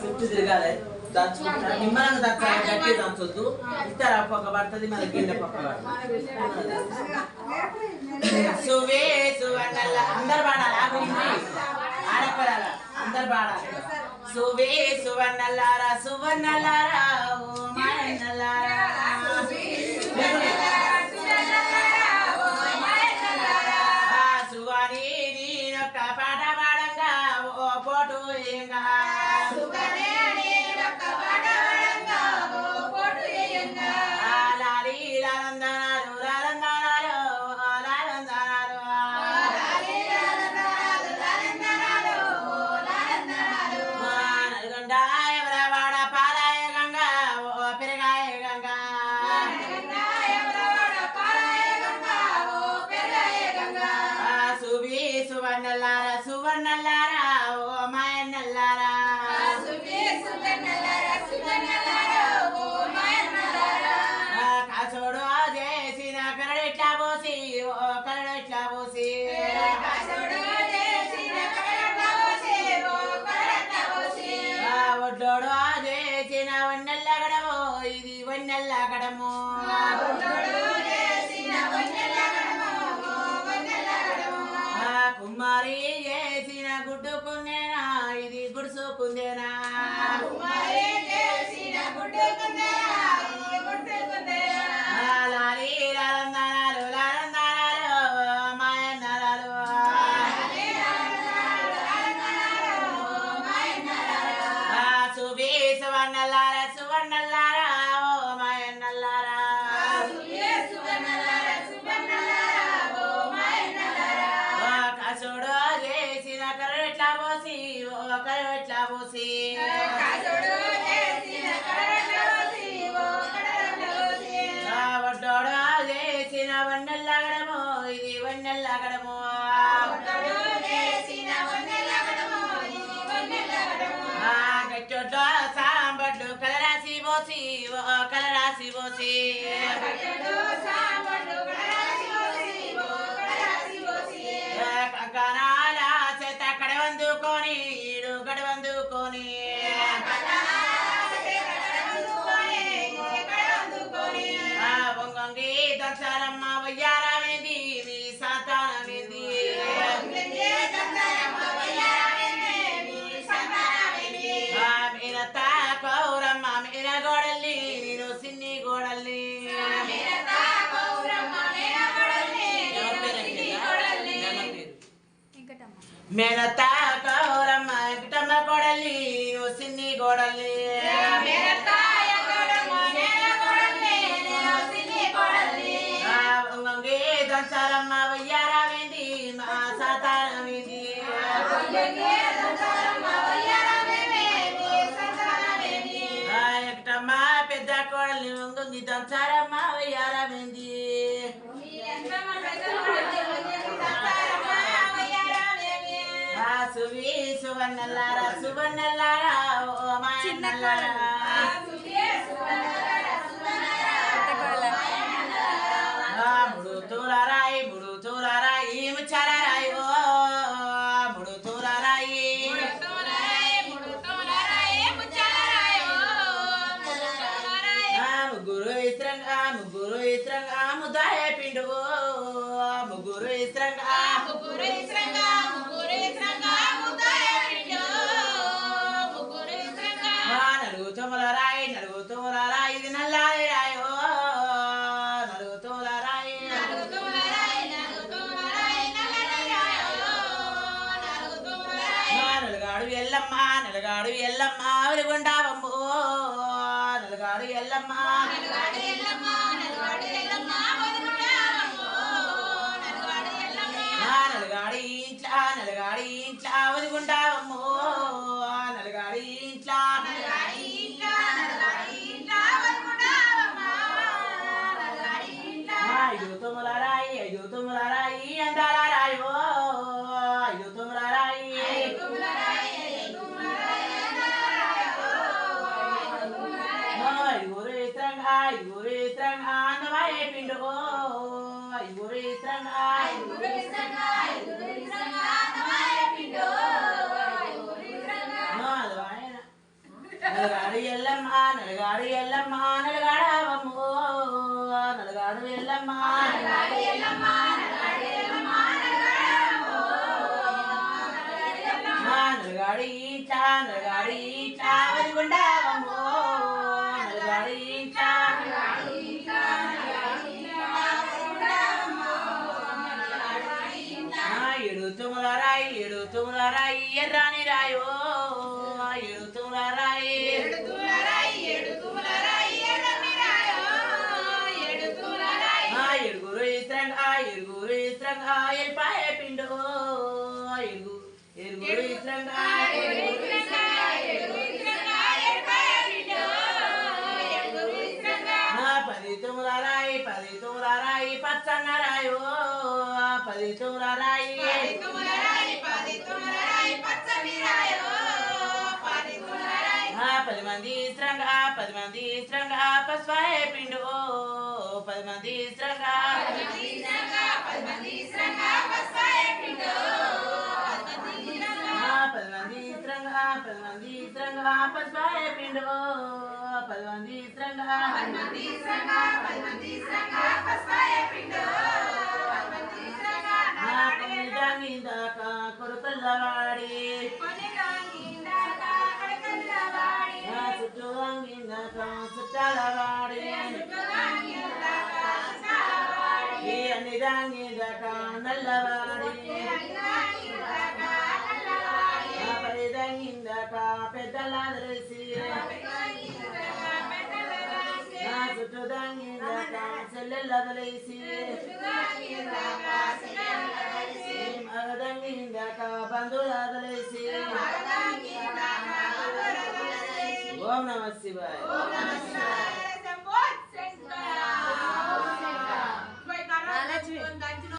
చుట్టూ తిరగాలి దంచుకుంటా నిమ్మలంగా దంచాలి గట్టి దంచొద్దు ఇతర పక్క పడుతుంది మన గిన్నె పక్క పడుతుంది సువే సువర్ణల్ల అందరు పాడాలి ఆడపడాలి అందరు పాడాలి సువే సువర్ణల్లారా సువర్ణల్లారా ఓ మాయన్నల్లారా సువాని నేనొక్క పాట పాడంగా ఓ పోటు ఏంగా లాలి లాలందనాలు లాలందనాలు లాలందనాలు నల్గొండ ఎవరవాడ పాలాయ గంగా ఓ పెరగాయ గంగా సువి సువర్ణల్లారా సువర్ణల్లారా ఓ మాయన్నల్లారా కాసోడు చేసిన కరడెట్లా పోసి ఓ కరడెట్లా పోసి ఒడ్లోడు చేసిన వన్నెల్ల గడమో ఇది వన్నెల్ల గడము కుమారి చేసిన గుడ్డుకుందేనా ఇది గుడుసుకుందేనా లాలి లాలందనాలు లాలందనాలు మాయన్నరాలు సువి సువర్ణల్లారా సువర్ణల్లారా ఓ మాయన్నల్లారా కాసోడు చేసిన కరడెట్లా పోసి ఓ కరడెట్లా పోసి ఒడ్డోడు చేసిన వన్నెల్లగడము ఇది వన్నెల్లగడము గట్టొడ్లో సాంబడ్లు కలరాసి పోసి ఓ కలరాసి పోసి కంకణాల చేత కడవందుకొని ఈడు గడవందుకొని వంగంగి దంచారమ్మ వయ్యారమేంది మీ సంతానమేంది మీరత్త కౌరమ్మ మీర గోడల్ని నేను సిన్ని గోడల్ని మేనత్త కౌరమ్మ వెంకటమ్మ గోడల్ని నువ్వు సిన్ని గోడల్ని వంగంగి దంచారమ్మ వయ్యారమేంది మా సంతానమేంది వెంకటమ్మ పెద్ద కోడల్ని వంగంగి దంచారమ్మ వయ్యారమేంది సువి సువర్ణల్లారా సువర్ణల్లారా ఓ మాయన్నల్లారా ముడు తూరారాయి ముడు తూరారాయి ముచ్చారాయి ఓ ముడు తూరారాయి ముగ్గురు ఇస్త్రంగా ముద్దాయ పిండు ముగ్గురు ఇస్త్రంగా నలుగు తోమల రాయి ఇది నల్లాయి రాయి ఓ నలుగు తోమల రాయి నలుగాడు ఎల్లమ్మ వెలుగుండావమ్మో నలుగాడు ఎల్లమ్మ నలుగాడి ఇంట్లో వెలుగుండావమ్మో నలుగాడి ఇంట్లో ఐదు తొమ్మిల రాయి అందాల రాయి ఓ ఐదు తొమ్మిల రాయి ఐదుగురు ఇస్త్రంగా అందమాయ పిండు ఓ ఐదుగురు ఇస్త్రంగా నలుగాడు ఎల్లమ్మ నలుగాడవమ్మో నలుగాడు ఎల్లమ్మ నలుగాడి ఈచా వదిగుండావమ్మో నలుగాడి ఈచా ఏడు తుములరాయి ఎర్రాని రాయో ఏడు తుములరాయి ఏడుగురు ఇస్త్రంగా ఎల్పాయ పిండు ఏడుగురు ఇస్త్రంగా పది తుములరాయి పచ్చన్నరాయో పది తుములరాయి పది మంది ఇస్త్రంగా పస్వాయ పిండు 10 మంది ఇస్త్రంగా పది మంది ఇస్త్రంగా పస్వాయ పిండు 10 మంది ఇస్త్రంగా కొడుకుల్లవాడి చుట్టాలవాడి అన్ని దాకా నల్లవాడి పరిదంగిందాక పెద్దలాదరేసి చుట్టూ దాంగిందాక చెల్లెల్లదలేసి మగదంగిందాక బంధువులాదలేసి ఓం నమ శివాయ.